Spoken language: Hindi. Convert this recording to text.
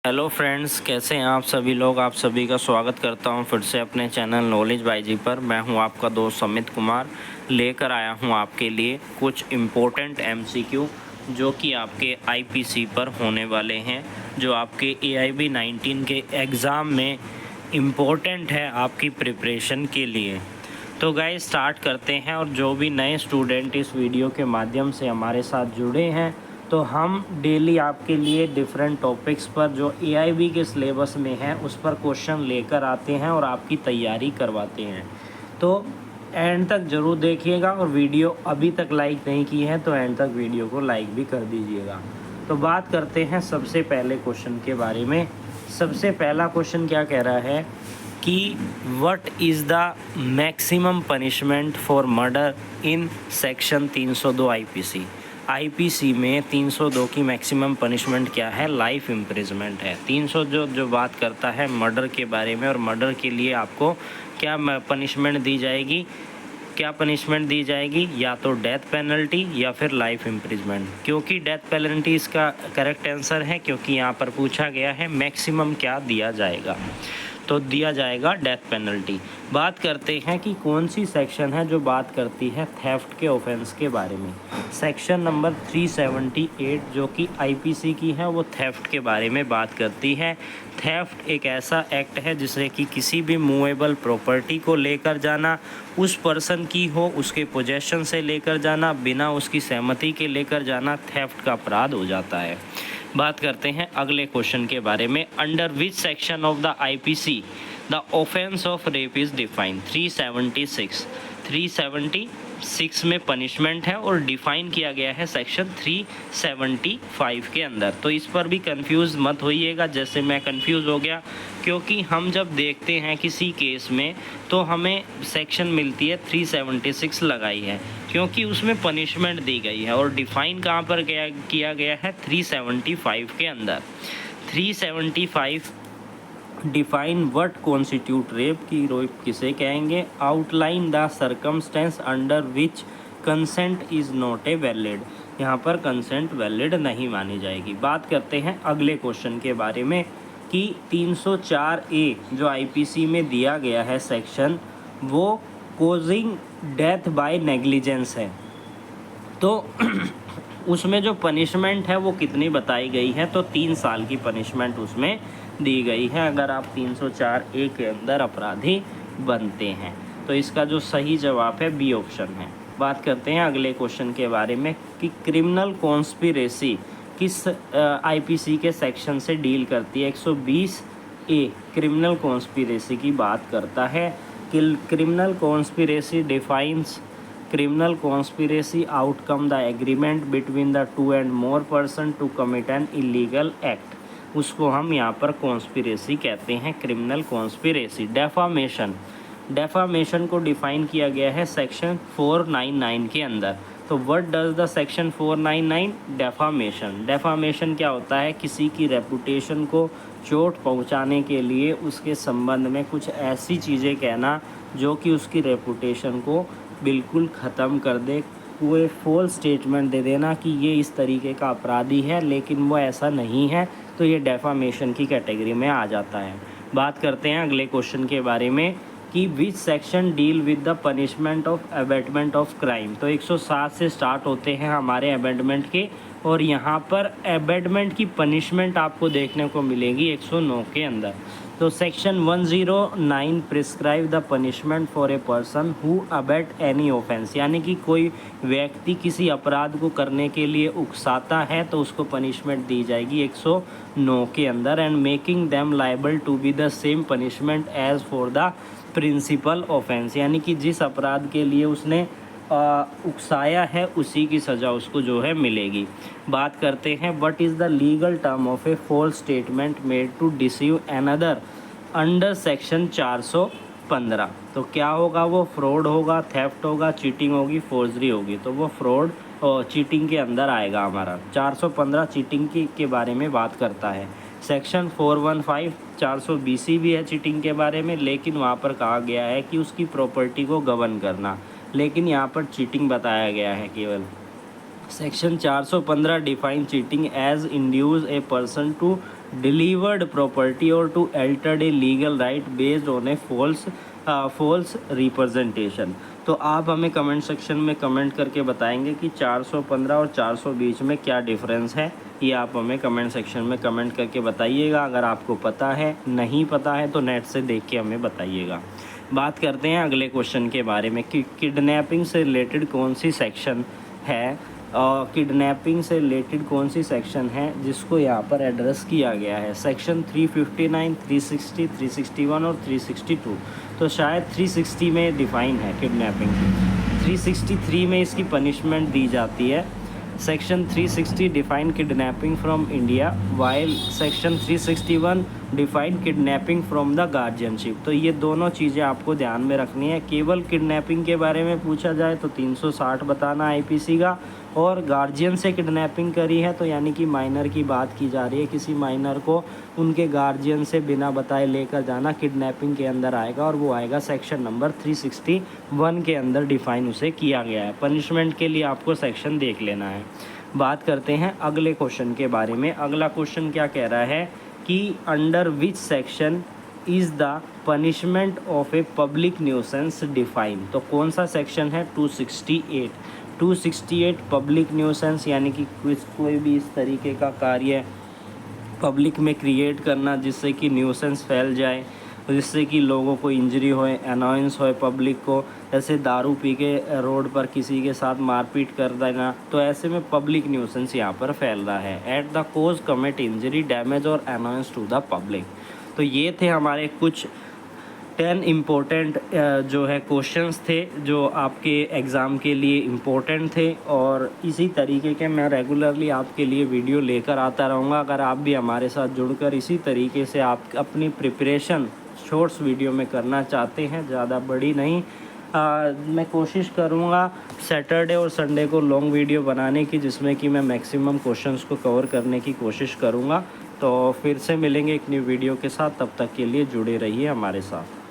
हेलो फ्रेंड्स, कैसे हैं आप सभी लोग। आप सभी का स्वागत करता हूं फिर से अपने चैनल नॉलेज बाय जी पर। मैं हूं आपका दोस्त अमित कुमार, लेकर आया हूं आपके लिए कुछ इम्पोर्टेंट एमसीक्यू जो कि आपके आईपीसी पर होने वाले हैं, जो आपके AIB 19 के एग्ज़ाम में इम्पोर्टेंट है आपकी प्रिपरेशन के लिए। तो गाइस स्टार्ट करते हैं। और जो भी नए स्टूडेंट इस वीडियो के माध्यम से हमारे साथ जुड़े हैं, तो हम डेली आपके लिए डिफरेंट टॉपिक्स पर जो AIB के सिलेबस में है उस पर क्वेश्चन लेकर आते हैं और आपकी तैयारी करवाते हैं। तो एंड तक ज़रूर देखिएगा, और वीडियो अभी तक लाइक नहीं की है तो एंड तक वीडियो को लाइक भी कर दीजिएगा। तो बात करते हैं सबसे पहले क्वेश्चन के बारे में। सबसे पहला क्वेश्चन क्या कह रहा है कि what is the maximum punishment for murder in section 302 IPC में 302 की मैक्सिमम पनिशमेंट क्या है? लाइफ इम्प्रिजमेंट है। 300 जो बात करता है मर्डर के बारे में, और मर्डर के लिए आपको क्या पनिशमेंट दी जाएगी? या तो डेथ पेनल्टी या फिर लाइफ इम्प्रिजमेंट। क्योंकि डेथ पेनल्टी इसका करेक्ट आंसर है, क्योंकि यहाँ पर पूछा गया है मैक्सिमम क्या दिया जाएगा, तो दिया जाएगा डेथ पेनल्टी। बात करते हैं कि कौन सी सेक्शन है जो बात करती है थेफ्ट के ऑफेंस के बारे में। सेक्शन नंबर 378 जो कि आईपीसी की है, वो थेफ्ट के बारे में बात करती है। थेफ्ट एक ऐसा एक्ट है जिससे कि किसी भी मूवेबल प्रॉपर्टी को लेकर जाना, उस पर्सन की हो उसके पोजेशन से लेकर जाना, बिना उसकी सहमति के लेकर जाना, थेफ्ट का अपराध हो जाता है। बात करते हैं अगले क्वेश्चन के बारे में। Under which section of the IPC the offence of rape is defined? 376 में पनिशमेंट है और डिफाइन किया गया है सेक्शन 375 के अंदर। तो इस पर भी कंफ्यूज मत होइएगा जैसे मैं कंफ्यूज हो गया, क्योंकि हम जब देखते हैं किसी केस में तो हमें सेक्शन मिलती है 376 लगाई है, क्योंकि उसमें पनिशमेंट दी गई है। और डिफाइन कहाँ पर किया गया है? 375 के अंदर। 375 डिफाइन व्हाट कॉन्स्टिट्यूट रेप, की रेप किसे कहेंगे? Outline the circumstance under which consent is not a valid. यहाँ पर कंसेंट वैलिड नहीं मानी जाएगी। बात करते हैं अगले क्वेश्चन के बारे में कि 304A जो आईपीसी में दिया गया है सेक्शन, वो कोजिंग डेथ बाय नेग्लिजेंस है। तो उसमें जो पनिशमेंट है वो कितनी बताई गई है? तो 3 साल की पनिशमेंट उसमें दी गई है अगर आप 304A के अंदर अपराधी बनते हैं। तो इसका जो सही जवाब है बी ऑप्शन है। बात करते हैं अगले क्वेश्चन के बारे में कि क्रिमिनल कॉन्स्पिरेसी किस आईपीसी के सेक्शन से डील करती है? 120A क्रिमिनल कॉन्स्पिरेसी की बात करता है। Criminal conspiracy defines criminal conspiracy outcome the agreement between the two and more person to commit an illegal act, उसको हम यहाँ पर कॉन्स्पिरेसी कहते हैं, क्रिमिनल कॉन्स्पिरेसी। डेफामेशन को डिफाइन किया गया है सेक्शन 499 के अंदर। तो what does the section 499? Defamation क्या होता है? किसी की रेपुटेशन को चोट पहुंचाने के लिए उसके संबंध में कुछ ऐसी चीज़ें कहना जो कि उसकी रेपुटेशन को बिल्कुल ख़त्म कर दे। कोई फॉल्स स्टेटमेंट दे देना कि ये इस तरीके का अपराधी है लेकिन वो ऐसा नहीं है, तो ये डेफामेशन की कैटेगरी में आ जाता है। बात करते हैं अगले क्वेश्चन के बारे में कि which section deal with the punishment of abetment of crime. तो 107 से स्टार्ट होते हैं हमारे अबेटमेंट के, और यहाँ पर अबेटमेंट की पनिशमेंट आपको देखने को मिलेगी 109 के अंदर। तो section 109 prescribe the punishment for a person who abate any offence, यानी कि कोई व्यक्ति किसी अपराध को करने के लिए उकसाता है तो उसको पनिशमेंट दी जाएगी 109 के अंदर। And making them liable to be the same punishment as for the principal offence, यानी कि जिस अपराध के लिए उसने उकसाया है उसी की सज़ा उसको जो है मिलेगी। बात करते हैं what is the legal term of a false statement made to deceive another under section 415। तो क्या होगा? वो फ्रॉड होगा, थेफ्ट होगा, चीटिंग होगी, फोर्जरी होगी। तो वो फ्रॉड और चीटिंग के अंदर आएगा हमारा। 415 चीटिंग के बारे में बात करता है। सेक्शन 415 420 भी है चीटिंग के बारे में, लेकिन वहाँ पर कहा गया है कि उसकी प्रॉपर्टी को गवर्न करना, लेकिन यहाँ पर चीटिंग बताया गया है केवल। Section 415 define cheating as induce a person to delivered property or to altered a legal right based on a false representation। तो आप हमें कमेंट सेक्शन में कमेंट करके बताएंगे कि 415 और 420 में क्या डिफरेंस है। ये आप हमें कमेंट सेक्शन में कमेंट करके बताइएगा। अगर आपको पता है, नहीं पता है तो नेट से देख के हमें बताइएगा। बात करते हैं अगले क्वेश्चन के बारे में कि किडनैपिंग से रिलेटेड कौन सी सेक्शन है, किडनैपिंग से रिलेटेड कौन सी सेक्शन है जिसको यहाँ पर एड्रेस किया गया है। सेक्शन 359, 360, 361 और 362। तो शायद 360 में डिफ़ाइन है किडनैपिंग की। 363 में इसकी पनिशमेंट दी जाती है। Section 360 define kidnapping from India, while section 361 define kidnapping from the guardianship. तो ये दोनों चीज़ें आपको ध्यान में रखनी है। केवल किडनैपिंग के बारे में पूछा जाए तो 360 बताना आईपीसी का, और गार्जियन से किडनैपिंग करी है तो यानी कि माइनर की बात की जा रही है, किसी माइनर को उनके गार्जियन से बिना बताए लेकर जाना किडनैपिंग के अंदर आएगा, और वो आएगा सेक्शन नंबर 361 के अंदर डिफ़ाइन उसे किया गया है। पनिशमेंट के लिए आपको सेक्शन देख लेना है। बात करते हैं अगले क्वेश्चन के बारे में। अगला क्वेश्चन क्या कह रहा है कि under which section is the punishment of a public nuisance define. तो कौन सा सेक्शन है? 268 पब्लिक न्यूसेंस, यानी कि कोई भी इस तरीके का कार्य पब्लिक में क्रिएट करना जिससे कि न्यूसेंस फैल जाए, जिससे कि लोगों को इंजरी होए, अनॉयंस होए पब्लिक को। ऐसे दारू पी के रोड पर किसी के साथ मारपीट कर देना, तो ऐसे में पब्लिक न्यूसेंस यहाँ पर फैल रहा है। At the cause commit injury, damage और अनॉयंस टू द पब्लिक। तो ये थे हमारे कुछ 10 इम्पोर्टेंट जो है क्वेश्चंस थे जो आपके एग्ज़ाम के लिए इम्पोर्टेंट थे, और इसी तरीके के मैं रेगुलरली आपके लिए वीडियो लेकर आता रहूँगा। अगर आप भी हमारे साथ जुड़कर इसी तरीके से आप अपनी प्रिपरेशन शॉर्ट्स वीडियो में करना चाहते हैं, ज़्यादा बड़ी नहीं, मैं कोशिश करूँगा सैटरडे और संडे को लॉन्ग वीडियो बनाने की, जिसमें कि मैं मैक्सिमम क्वेश्चंस को कवर करने की कोशिश करूँगा। तो फिर से मिलेंगे एक न्यू वीडियो के साथ, तब तक के लिए जुड़े रहिए हमारे साथ।